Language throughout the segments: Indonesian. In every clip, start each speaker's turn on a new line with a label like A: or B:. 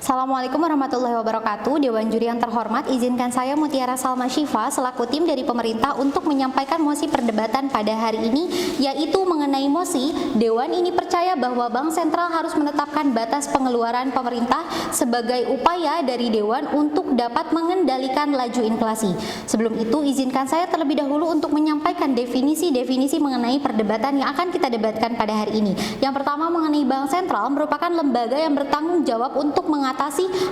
A: Assalamualaikum warahmatullahi wabarakatuh. Dewan Juri yang terhormat, izinkan saya Mutiara Salma Syifa selaku tim dari pemerintah untuk menyampaikan mosi perdebatan pada hari ini, yaitu mengenai mosi Dewan ini percaya bahwa Bank Sentral harus menetapkan batas pengeluaran pemerintah sebagai upaya dari Dewan untuk dapat mengendalikan laju inflasi. Sebelum itu, izinkan saya terlebih dahulu untuk menyampaikan definisi-definisi mengenai perdebatan yang akan kita debatkan pada hari ini. Yang pertama, mengenai Bank Sentral merupakan lembaga yang bertanggung jawab untuk mengatasi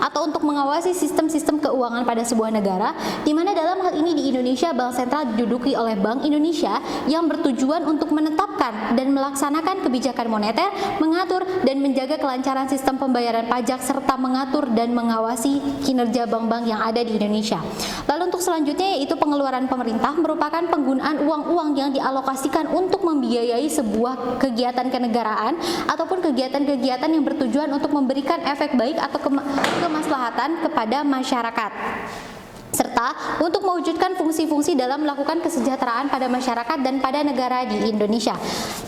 A: atau untuk mengawasi sistem-sistem keuangan pada sebuah negara, di mana dalam hal ini di Indonesia Bank Sentral diduduki oleh Bank Indonesia yang bertujuan untuk menetapkan dan melaksanakan kebijakan moneter, mengatur dan menjaga kelancaran sistem pembayaran pajak serta mengatur dan mengawasi kinerja bank-bank yang ada di Indonesia. Lalu untuk selanjutnya yaitu pengeluaran pemerintah merupakan penggunaan uang-uang yang dialokasikan untuk membiayai sebuah kegiatan kenegaraan ataupun kegiatan-kegiatan yang bertujuan untuk memberikan efek baik atau kemaslahatan kepada masyarakat, serta untuk mewujudkan fungsi-fungsi dalam melakukan kesejahteraan pada masyarakat dan pada negara di Indonesia.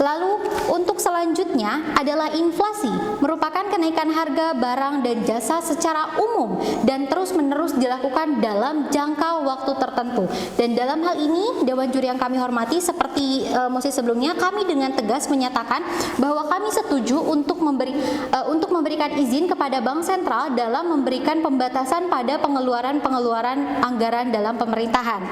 A: Lalu untuk selanjutnya adalah inflasi, merupakan kenaikan harga barang dan jasa secara umum dan terus-menerus dilakukan dalam jangka waktu tertentu. Dan dalam hal ini Dewan Juri yang kami hormati, seperti mosi sebelumnya, kami dengan tegas menyatakan bahwa kami setuju untuk memberikan izin kepada Bank Sentral dalam memberikan pembatasan pada pengeluaran anggaran dalam pemerintahan.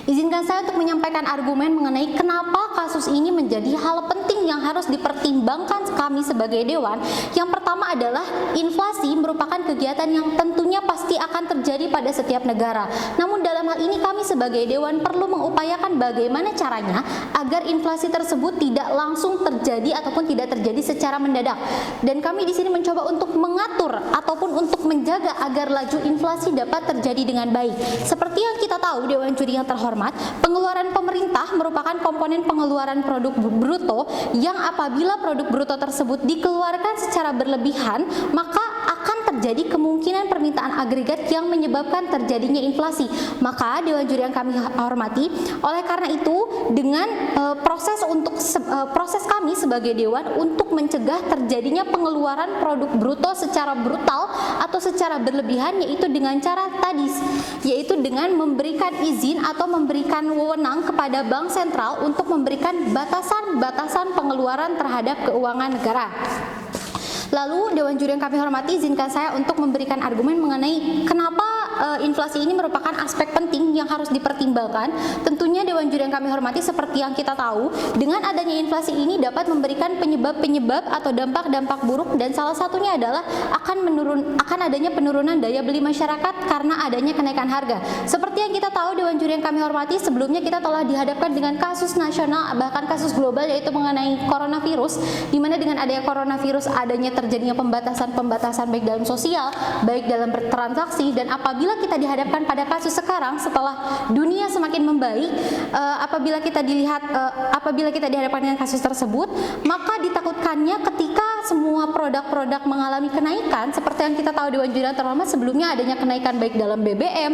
A: Izinkan saya untuk menyampaikan argumen mengenai kenapa kasus ini menjadi hal penting yang harus dipertimbangkan kami sebagai Dewan. Yang pertama adalah inflasi merupakan kegiatan yang tentunya pasti akan terjadi pada setiap negara. Namun dalam hal ini kami sebagai Dewan perlu mengupayakan bagaimana caranya agar inflasi tersebut tidak langsung terjadi ataupun tidak terjadi secara mendadak. Dan kami di sini mencoba untuk mengatur ataupun untuk menjaga agar laju inflasi dapat terjadi dengan baik. Seperti yang kita tahu, Dewan Juri yang terhormat, pengeluaran pemerintah merupakan komponen pengeluaran produk bruto yang apabila produk bruto tersebut dikeluarkan secara berlebihan, maka akan terjadi kemungkinan permintaan agregat yang menyebabkan terjadinya inflasi. Maka Dewan Juri yang kami hormati, oleh karena itu dengan proses kami sebagai Dewan untuk mencegah terjadinya pengeluaran produk bruto secara brutal atau secara berlebihan, yaitu dengan cara tadi, yaitu dengan memberikan izin atau memberikan wewenang kepada Bank Sentral untuk memberikan batasan-batasan pengeluaran terhadap keuangan negara. Lalu Dewan Juri yang kami hormati, izinkan saya untuk memberikan argumen mengenai kenapa inflasi ini merupakan aspek penting yang harus dipertimbangkan. Tentunya Dewan Juri yang kami hormati, seperti yang kita tahu, dengan adanya inflasi ini dapat memberikan penyebab-penyebab atau dampak-dampak buruk, dan salah satunya adalah akan adanya penurunan daya beli masyarakat karena adanya kenaikan harga. Seperti yang kita tahu, Dewan Juri yang kami hormati, sebelumnya kita telah dihadapkan dengan kasus nasional bahkan kasus global, yaitu mengenai coronavirus, di mana dengan adanya coronavirus adanya terjadinya pembatasan baik dalam sosial, baik dalam bertransaksi. Dan apabila kita dihadapkan pada kasus sekarang setelah dunia semakin membaik, apabila kita dihadapkan dengan kasus tersebut, maka ditakutkannya ketika semua produk-produk mengalami kenaikan, seperti yang kita tahu Dewan Juri yang terhormat, sebelumnya adanya kenaikan baik dalam BBM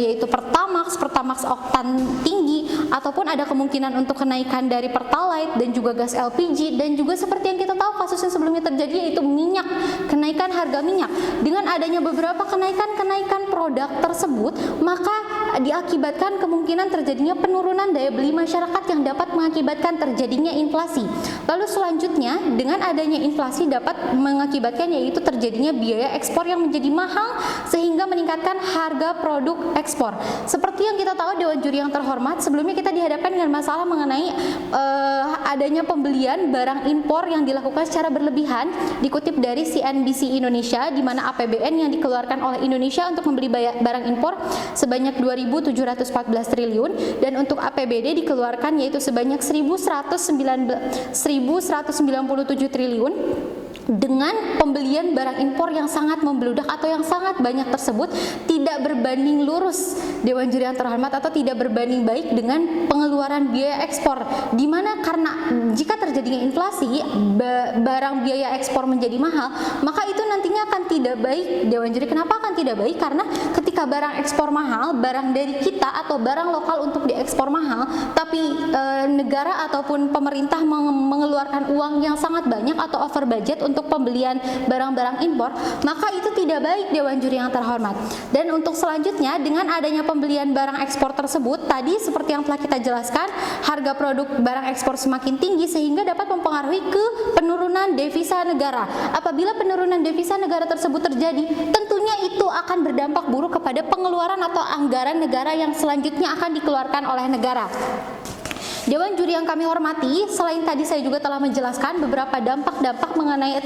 A: yaitu Pertamax oktan tinggi, ataupun ada kemungkinan untuk kenaikan dari Pertalite dan juga gas LPG, dan juga seperti yang kita tahu kasus yang sebelumnya terjadi yaitu minyak, kenaikan harga minyak. Dengan adanya beberapa kenaikan produk tersebut, maka diakibatkan kemungkinan terjadinya penurunan daya beli masyarakat yang dapat mengakibatkan terjadinya inflasi. Lalu selanjutnya, dengan adanya inflasi dapat mengakibatkan yaitu terjadinya biaya ekspor yang menjadi mahal sehingga meningkatkan harga produk ekspor. Seperti yang kita tahu Dewan Juri yang terhormat, sebelumnya kita dihadapkan dengan masalah mengenai adanya pembelian barang impor yang dilakukan secara berlebihan. Dikutip dari CNBC Indonesia, di mana APBN yang dikeluarkan oleh Indonesia untuk membeli barang impor sebanyak 2.714 triliun, dan untuk APBD dikeluarkan yaitu sebanyak 1.197 triliun. Dengan pembelian barang impor yang sangat membludak atau yang sangat banyak tersebut, tidak berbanding lurus Dewan Juri yang terhormat, atau tidak berbanding baik dengan pengeluaran biaya ekspor, di mana karena jika terjadinya inflasi, barang biaya ekspor menjadi mahal, maka itu nantinya akan tidak baik Dewan Juri. Kenapa akan tidak baik? Karena ketika barang ekspor mahal, barang dari kita atau barang lokal untuk diekspor mahal, tapi negara ataupun pemerintah mengeluarkan uang yang sangat banyak atau over budget untuk untuk pembelian barang-barang impor, maka itu tidak baik Dewan Juri yang terhormat. Dan untuk selanjutnya, dengan adanya pembelian barang ekspor tersebut, tadi seperti yang telah kita jelaskan, harga produk barang ekspor semakin tinggi sehingga dapat mempengaruhi ke penurunan devisa negara. Apabila penurunan devisa negara tersebut terjadi, tentunya itu akan berdampak buruk kepada pengeluaran atau anggaran negara yang selanjutnya akan dikeluarkan oleh negara. Dewan Juri yang kami hormati, selain tadi saya juga telah menjelaskan beberapa dampak-dampak mengenai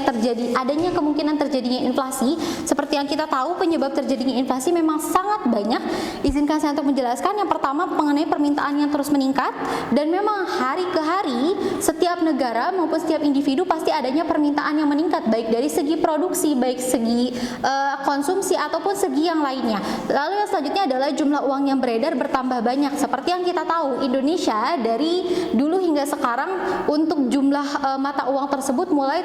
A: adanya kemungkinan terjadinya inflasi. Seperti yang kita tahu, penyebab terjadinya inflasi memang sangat banyak. Izinkan saya untuk menjelaskan. Yang pertama, mengenai permintaan yang terus meningkat, dan memang hari ke hari setiap negara maupun setiap individu pasti adanya permintaan yang meningkat, baik dari segi produksi, baik segi konsumsi ataupun segi yang lainnya. Lalu yang selanjutnya adalah jumlah uang yang beredar bertambah banyak. Seperti yang kita tahu, Indonesia dari dulu hingga sekarang untuk jumlah mata uang tersebut mulai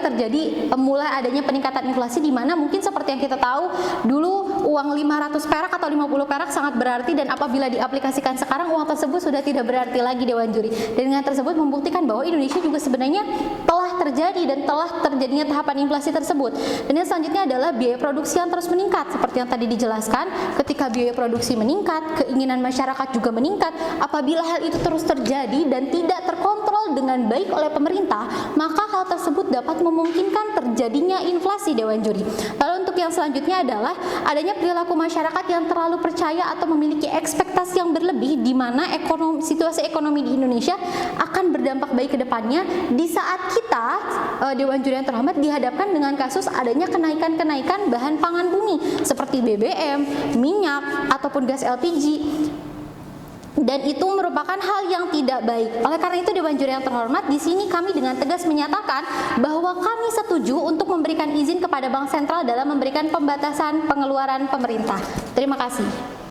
A: adanya peningkatan inflasi, di mana mungkin seperti yang kita tahu dulu uang 500 perak atau 50 perak sangat berarti, dan apabila diaplikasikan sekarang uang tersebut sudah tidak berarti lagi Dewan Juri. Dan dengan tersebut membuktikan bahwa Indonesia juga sebenarnya telah terjadi dan telah terjadinya tahapan inflasi tersebut. Dan yang selanjutnya adalah biaya produksi yang terus meningkat. Seperti yang tadi dijelaskan, ketika biaya produksi meningkat, keinginan masyarakat juga meningkat. Apabila hal itu terus terjadi dan tidak terkontrol dengan baik oleh pemerintah, maka hal tersebut dapat memungkinkan terjadinya inflasi Dewan Juri. Lalu untuk yang selanjutnya adalah adanya perilaku masyarakat yang terlalu percaya atau memiliki ekspektasi yang berlebih, di mana situasi ekonomi di Indonesia akan berdampak baik ke depannya di saat kita Dewan Juri yang terhormat dihadapkan dengan kasus adanya kenaikan-kenaikan bahan pangan bumi seperti BBM, minyak ataupun gas LPG. Dan itu merupakan hal yang tidak baik. Oleh karena itu Dewan Juri yang terhormat, di sini kami dengan tegas menyatakan bahwa kami setuju untuk memberikan izin kepada Bank Sentral dalam memberikan pembatasan pengeluaran pemerintah. Terima kasih.